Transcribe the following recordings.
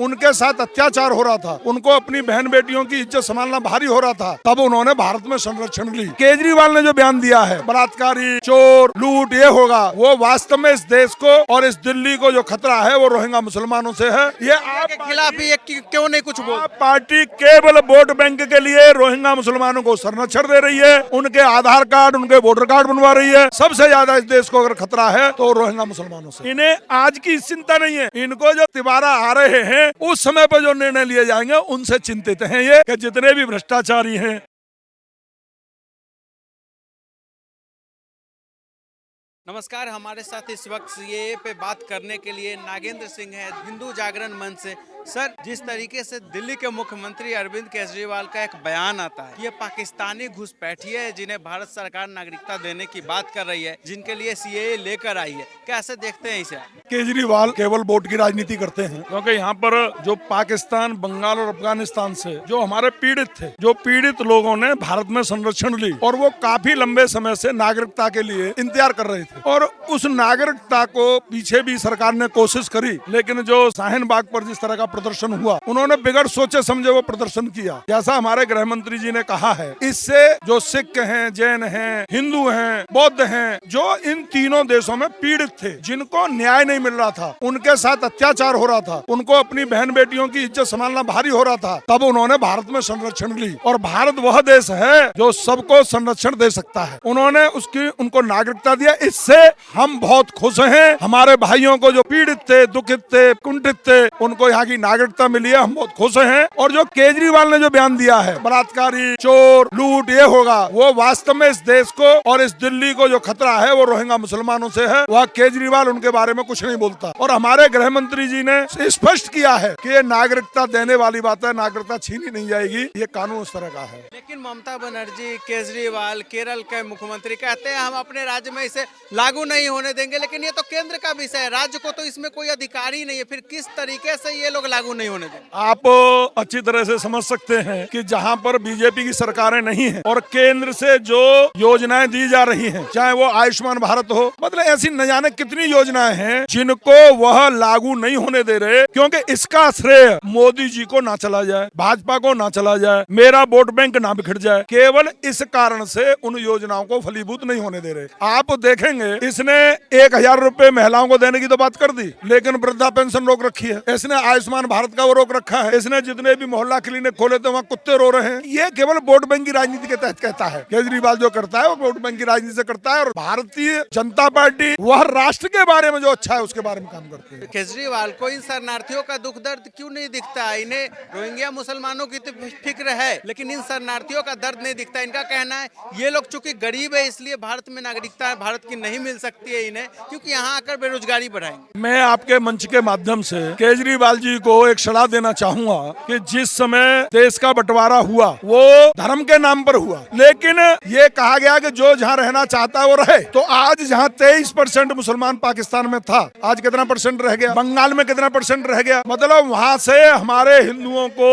उनके साथ अत्याचार हो रहा था, उनको अपनी बहन बेटियों की इज्जत संभालना भारी हो रहा था, तब उन्होंने भारत में संरक्षण ली। केजरीवाल ने जो बयान दिया है बलात्कारी, चोर, लूट ये होगा, वो वास्तव में इस देश को और इस दिल्ली को जो खतरा है वो रोहिंग्या मुसलमानों से है। ये आप खिलाफ ही क्यों नहीं कुछ बोल? पार्टी केवल वोट बैंक के लिए रोहिंग्या मुसलमानों को संरक्षण दे रही है, उनके आधार कार्ड, उनके वोटर कार्ड बनवा रही है। सबसे ज्यादा इस देश को अगर खतरा है तो रोहिंग्या मुसलमानों से। इन्हें आज की चिंता नहीं है, इनको जो तिबारा आ रहे हैं उस समय पर जो निर्णय लिए जाएंगे उनसे चिंतित हैं ये कि जितने भी भ्रष्टाचारी हैं। नमस्कार, हमारे साथ इस वक्त सीएए पे बात करने के लिए नागेंद्र सिंह है, हिंदू जागरण मंच से। सर, जिस तरीके से दिल्ली के मुख्यमंत्री अरविंद केजरीवाल का एक बयान आता है, ये पाकिस्तानी घुसपैठिए है जिन्हें भारत सरकार नागरिकता देने की बात कर रही है, जिनके लिए सीएए लेकर आई है, कैसे देखते हैं इसे? केजरीवाल केवल वोट की राजनीति करते हैं, क्योंकि यहाँ पर जो पाकिस्तान, बंगाल और अफगानिस्तान से जो हमारे पीड़ित थे, जो पीड़ित लोगों ने भारत में संरक्षण ली और वो काफी लंबे समय से नागरिकता के लिए इंतजार कर रहे थे, और उस नागरिकता को पीछे भी सरकार ने कोशिश करी, लेकिन जो शाहीन बाग पर जिस तरह का प्रदर्शन हुआ, उन्होंने बिगड़ सोचे समझे वो प्रदर्शन किया। जैसा हमारे गृह मंत्री जी ने कहा है, इससे जो सिख हैं, जैन हैं, हिंदू हैं, बौद्ध हैं, जो इन तीनों देशों में पीड़ित थे, जिनको न्याय नहीं मिल रहा था, उनके साथ अत्याचार हो रहा था, उनको अपनी बहन बेटियों की इज्जत संभालना भारी हो रहा था, तब उन्होंने भारत में संरक्षण ली। और भारत वह देश है जो सबको संरक्षण दे सकता है। उन्होंने उनको नागरिकता दिया। इससे हम बहुत खुश हैं। हमारे भाइयों को जो पीड़ित थे, दुखित थे, कुंठित थे, उनको यहाँ की नागरिकता मिली है, हम बहुत खुश हैं। और जो केजरीवाल ने जो बयान दिया है बलात्कारी, चोर, लूट ये होगा, वो वास्तव में इस देश को और इस दिल्ली को जो खतरा है वो रोहिंग्या मुसलमानों से है। वह केजरीवाल उनके बारे में कुछ नहीं बोलता। और हमारे गृह मंत्री जी ने स्पष्ट किया है कि ये नागरिकता देने वाली बात है, नागरिकता छीनी नहीं जाएगी, ये कानून उस तरह का है। लेकिन ममता बनर्जी, केजरीवाल, केरल के मुख्यमंत्री कहते हैं हम अपने राज्य में इसे लागू नहीं होने देंगे, लेकिन ये तो केंद्र का विषय है, राज्य को तो इसमें कोई अधिकार ही नहीं है, फिर किस तरीके से ये लोग लागू नहीं होने देंगे? आप अच्छी तरह से समझ सकते हैं कि जहां पर बीजेपी की सरकारें नहीं है और केंद्र से जो योजनाएं दी जा रही हैं, चाहे वो आयुष्मान भारत हो, मतलब ऐसी न जाने कितनी योजनाएं हैं जिनको वह लागू नहीं होने दे रहे, क्योंकि इसका श्रेय मोदी जी को ना चला जाए, भाजपा को ना चला जाए, मेरा वोट बैंक ना बिखर जाए। केवल इस कारण से उन योजनाओं को फलीभूत नहीं होने दे रहे। आप देखेंगे इसने 1000 रुपए महिलाओं को देने की तो बात कर दी, लेकिन वृद्धा पेंशन रोक रखी है। इसने आयुष्मान भारत का वो रोक रखा है। इसने जितने भी मोहल्ला क्लिनिक खोले थे वहाँ कुत्ते रो रहे हैं। ये केवल वोट बैंक की राजनीति के तहत कहता है। केजरीवाल जो करता है वो वोट बैंक की राजनीति से करता है, और भारतीय जनता पार्टी वह राष्ट्र के बारे में जो अच्छा है उसके बारे में काम करती है। केजरीवाल को इन शरणार्थियों का दुख दर्द क्यों नहीं दिखता? इन्हें रोहिंग्या मुसलमानों की तो फिक्र है, लेकिन इन शरणार्थियों का दर्द नहीं दिखता। इनका कहना है ये लोग चूंकि गरीब है इसलिए भारत में नागरिकता भारत की नहीं मिल सकती है इन्हें, क्योंकि यहाँ आकर बेरोजगारी बढ़ाएंगे। मैं आपके मंच के माध्यम से केजरीवाल जी को एक सलाह देना चाहूंगा कि जिस समय देश का बंटवारा हुआ वो धर्म के नाम पर हुआ, लेकिन ये कहा गया कि जो जहाँ रहना चाहता है वो रहे। तो आज जहाँ 23% मुसलमान पाकिस्तान में था, आज कितना परसेंट रह गया? बंगाल में कितना परसेंट रह गया? मतलब वहाँ से हमारे हिंदुओं को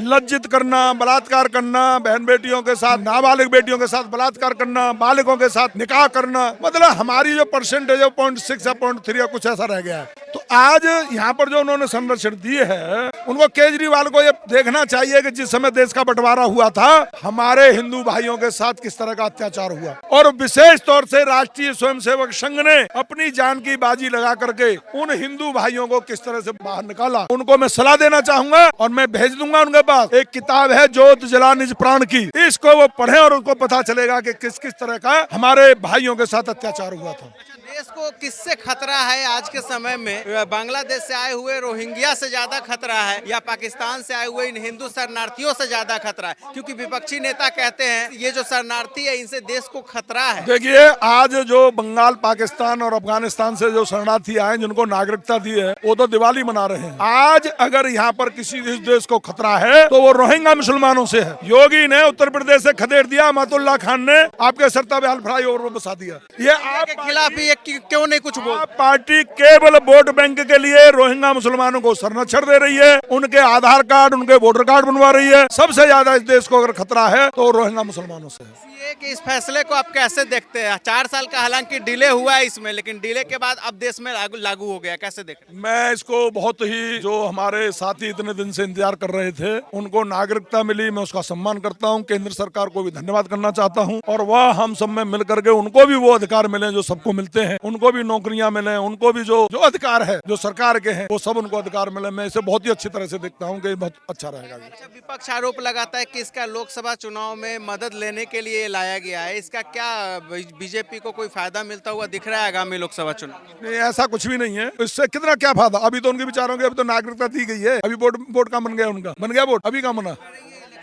लज्जित करना, बलात्कार करना, बहन बेटियों के साथ, नाबालिग बेटियों के साथ बलात्कार करना, बालिगों के साथ निकाह करना, मतलब हमारी जो परसेंटेज है 0.6 या 0.3 या कुछ ऐसा रह गया है। तो आज यहाँ पर जो उन्होंने संरक्षण दिए है, उनको केजरीवाल को ये देखना चाहिए कि जिस समय देश का बंटवारा हुआ था हमारे हिंदू भाइयों के साथ किस तरह का अत्याचार हुआ, और विशेष तौर से राष्ट्रीय स्वयंसेवक संघ ने अपनी जान की बाजी लगा करके उन हिंदू भाइयों को किस तरह से बाहर निकाला। उनको मैं सलाह देना चाहूंगा और मैं भेज दूंगा उनके पास। एक किताब है जोत जला निज प्राण की, इसको वो पढ़े और उनको पता चलेगा कि किस किस तरह का हमारे भाइयों के साथ अत्याचार हुआ था। देश को किससे खतरा है आज के समय में? बांग्लादेश से आए हुए रोहिंग्या से ज्यादा खतरा है या पाकिस्तान से आए हुए इन हिंदू शरणार्थियों से ज्यादा खतरा है? क्योंकि विपक्षी नेता कहते हैं ये जो शरणार्थी है इनसे देश को खतरा है। देखिए, आज जो बंगाल, पाकिस्तान और अफगानिस्तान से जो शरणार्थी आए जिनको नागरिकता दी है वो तो दिवाली मना रहे हैं। आज अगर यहाँ पर किसी इस देश को खतरा है तो वो रोहिंग्या मुसलमानों से है। योगी ने उत्तर प्रदेश से खदेड़ दिया, अहमदुल्ला खान ने आपके सरता बयाल फ्लाईओवर बसा दिया। ये आपके खिलाफ ही क्यों नहीं कुछ बोल? पार्टी केवल वोट बैंक के लिए रोहिंग्या मुसलमानों को संरक्षण दे रही है, उनके आधार कार्ड, उनके वोटर कार्ड बनवा रही है। सबसे ज्यादा इस देश को अगर खतरा है तो रोहिंग्या मुसलमानों से है। सीए के इस फैसले को आप कैसे देखते हैं? 4 साल का हालांकि डिले हुआ है इसमें, लेकिन डिले के बाद अब देश में लागू हो गया, कैसे देखते हैं? मैं इसको बहुत ही, जो हमारे साथी इतने दिन से इंतजार कर रहे थे, उनको नागरिकता मिली, मैं उसका सम्मान करता हूं। केंद्र सरकार को भी धन्यवाद करना चाहता हूं, और वह हम सब में मिल करके उनको भी वो अधिकार मिले जो सबको मिलते हैं, उनको भी नौकरियां मिले, उनको भी जो अधिकार है जो सरकार के हैं वो सब उनको अधिकार मिले। मैं इसे बहुत ही अच्छी तरह से देखता हूँ कि बहुत अच्छा रहेगा। अच्छा, विपक्ष आरोप लगाता है कि इसका लोकसभा चुनाव में मदद लेने के लिए लाया गया है, इसका क्या बीजेपी को कोई फायदा मिलता हुआ दिख रहा है आगामी लोकसभा चुनाव? नहीं, ऐसा कुछ भी नहीं है। इससे कितना क्या फायदा? अभी तो उनके विचारों की अभी तो नागरिकता दी गई है, अभी वोट का बन गया, उनका बन गया वोट, अभी का बना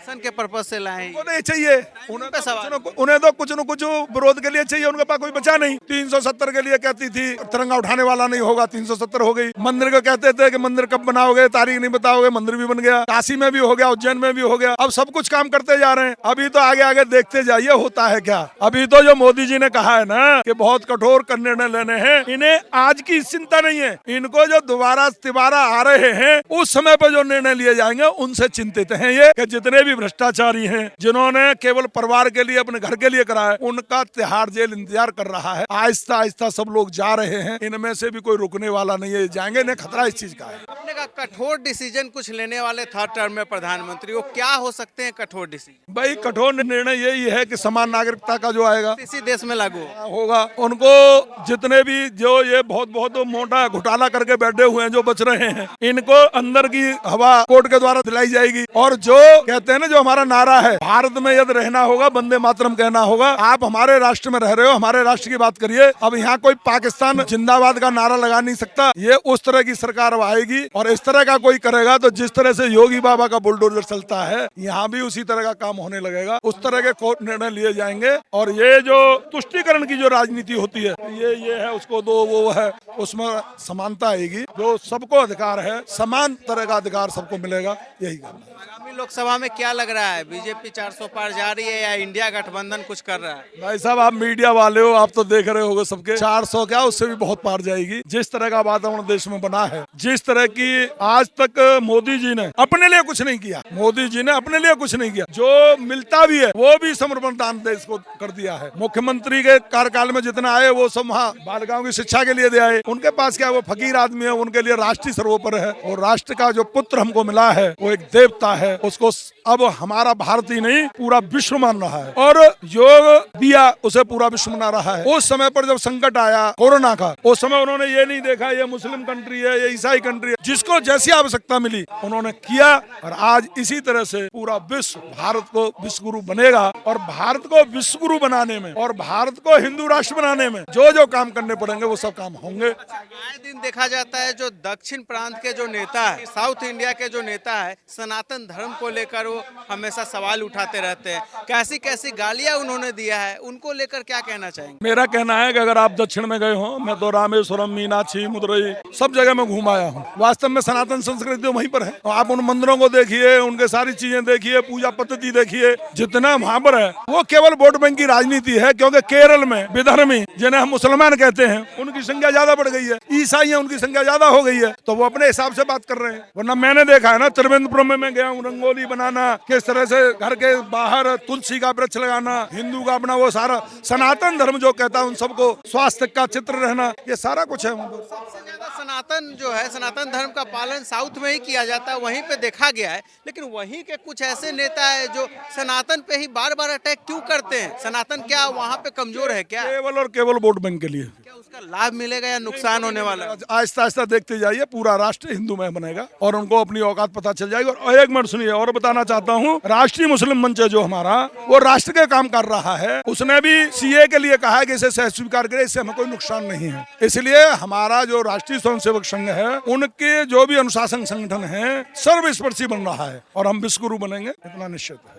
इलेक्शन के पर्पज से लाए हैं। वो नहीं चाहिए उन्हें तो कुछ न कुछ विरोध के लिए चाहिए, उनके पास कोई बचा नहीं। 370 के लिए कहती थी तिरंगा उठाने वाला नहीं होगा, 370 हो गई। मंदिर को कहते थे कि मंदिर कब बनाओगे, तारीख नहीं बताओगे, मंदिर भी बन गया। काशी में भी हो गया, उज्जैन में भी हो गया। अब सब कुछ काम करते जा रहे हैं। अभी तो आगे आगे देखते जाइए होता है क्या। अभी तो जो मोदी जी ने कहा है ना कि बहुत कठोर निर्णय लेने हैं, इन्हें आज की चिंता नहीं है। इनको जो दोबारा आ रहे हैं उस समय पर जो निर्णय लिए जाएंगे उनसे चिंतित है ये, कि जितने भी भ्रष्टाचारी हैं, जिन्होंने केवल परिवार के लिए, अपने घर के लिए करा है, उनका तिहाड़ जेल इंतजार कर रहा है। आहिस्ता आहिस्ता सब लोग जा रहे हैं, इनमें से भी कोई रुकने वाला नहीं है, जाएंगे। इन्हें खतरा इस चीज का है। अपने का कठोर डिसीजन कुछ लेने वाले थर्ड टर्म में प्रधानमंत्री, वो क्या हो सकते हैं कठोर डिसीजन? भाई कठोर निर्णय यही है कि समान नागरिकता का जो आएगा इसी देश में लागू होगा। उनको जितने भी जो ये बहुत मोटा घोटाला करके बैठे हुए हैं, जो बच रहे हैं, इनको अंदर की हवा कोर्ट के द्वारा दिलाई जाएगी। और जो कहते हैं ना, जो हमारा नारा है, भारत में यदि रहना होगा वंदे मातरम कहना होगा। आप हमारे राष्ट्र में रह रहे हो, हमारे राष्ट्र की बात करिए। अब यहाँ कोई पाकिस्तान जिंदाबाद का नारा लगा नहीं सकता। ये उस तरह की सरकार आएगी, और इस तरह का कोई करेगा तो जिस तरह से योगी बाबा का बुलडोजर चलता है, यहाँ भी उसी तरह का काम होने लगेगा। उस तरह के कोर्ट निर्णय लिए जाएंगे। और ये जो तुष्टीकरण की जो राजनीति होती है, ये है उसको दो, वो है, उसमें समानता आएगी। जो सबको अधिकार है, समान तरह का अधिकार सबको मिलेगा, यही करना है। आगामी लोकसभा में क्या लग रहा है? बीजेपी 400 पार जा रही है या इंडिया गठबंधन कुछ कर रहा है? भाई साहब, आप मीडिया वाले हो, आप तो देख रहे होगे सबके। 400 क्या, उससे भी बहुत पार जाएगी। जिस तरह का वातावरण देश में बना है, जिस तरह की आज तक मोदी जी ने अपने लिए कुछ नहीं किया, मोदी जी ने अपने लिए कुछ नहीं किया। जो मिलता भी है वो भी समर्पण दान देश को कर दिया है। मुख्यमंत्री के कार्यकाल में जितना आए वो सब वहाँ बालिकाओं की शिक्षा के लिए दे आए। उनके पास क्या, वो फकीर आदमी है, उनके लिए राष्ट्रीय सर्वोपरि है। और राष्ट्र का जो पुत्र हमको मिला है वो एक देवता है। उसको अब हमारा भारत ही नहीं, पूरा विश्व मान रहा है। और योग दिया, उसे पूरा विश्व मना रहा है। उस समय पर जब संकट आया कोरोना का, उस समय उन्होंने ये नहीं देखा ये मुस्लिम कंट्री है, ये ईसाई कंट्री है। जिसको जैसी आवश्यकता मिली उन्होंने किया। और आज इसी तरह से पूरा विश्व भारत को विश्व गुरु बनेगा। और भारत को विश्व गुरु बनाने में और भारत को हिंदू राष्ट्र बनाने में जो काम करने पड़ेंगे वो सब काम होंगे। आए दिन देखा जाता है जो दक्षिण प्रांत के जो नेता है, साउथ इंडिया के जो नेता है, सनातन धर्म को लेकर वो हमेशा सवाल उठाते रहते हैं। कैसी कैसी गालियां उन्होंने दिया है, उनको लेकर क्या कहना चाहेंगे? मेरा कहना है कि अगर आप दक्षिण में गए हो, मैं तो रामेश्वरम, मीनाक्षी, मदुरई सब जगह में घूम आया हूँ। वास्तव में सनातन संस्कृति वहीं पर है। आप उन मंदिरों को देखिए, उनके सारी चीजें देखिए, पूजा पद्धति देखिए, जितना वहाँ पर है वो केवल वोट बैंक की राजनीति है। क्योंकि केरल में विधर्मी, जिन्हें हम मुसलमान कहते हैं, उनकी संख्या ज्यादा बढ़ गई है। ईसाई है, उनकी संख्या ज्यादा हो गई है, तो वो अपने हिसाब से बात कर रहे हैं। वरना मैंने देखा है ना, त्रिवेंद्रपुरम में मैं गया हूँ, रंगोली बनाना, किस तरह से घर के बाहर तुलसी का वृक्ष लगाना, हिंदू का अपना वो सारा सनातन धर्म जो कहता है उन सबको स्वास्थ्य का चित्र रहना, ये सारा कुछ है। सबसे ज्यादा सनातन जो है, सनातन धर्म का पालन साउथ में ही किया जाता है, वहीं पे देखा गया है। लेकिन वहीं के कुछ ऐसे नेता है जो सनातन पे ही बार बार अटैक क्यों करते हैं? सनातन क्या वहाँ पे कमजोर है क्या? केवल और केवल वोट बैंक के लिए। क्या उसका लाभ मिलेगा या नुकसान होने वाला है? आहिस्ता आहिस्ता देखते जाइए, पूरा राष्ट्र हिंदूमय बनेगा और उनको अपनी औकात पता चल जाएगी। और एक मिनट सुनिए, और बताना चाहता हूँ, राष्ट्रीय मुस्लिम मंच जो हमारा, वो राष्ट्र के काम कर रहा है। उसने भी सीए के लिए कहा है कि इसे स्वीकार करे, इससे हमें कोई नुकसान नहीं है। इसलिए हमारा जो राष्ट्रीय स्वयंसेवक संघ है, उनके जो भी अनुशासन संगठन है, सर्वस्पर्शी बन रहा है और हम विश्व गुरु बनेंगे, इतना निश्चित है।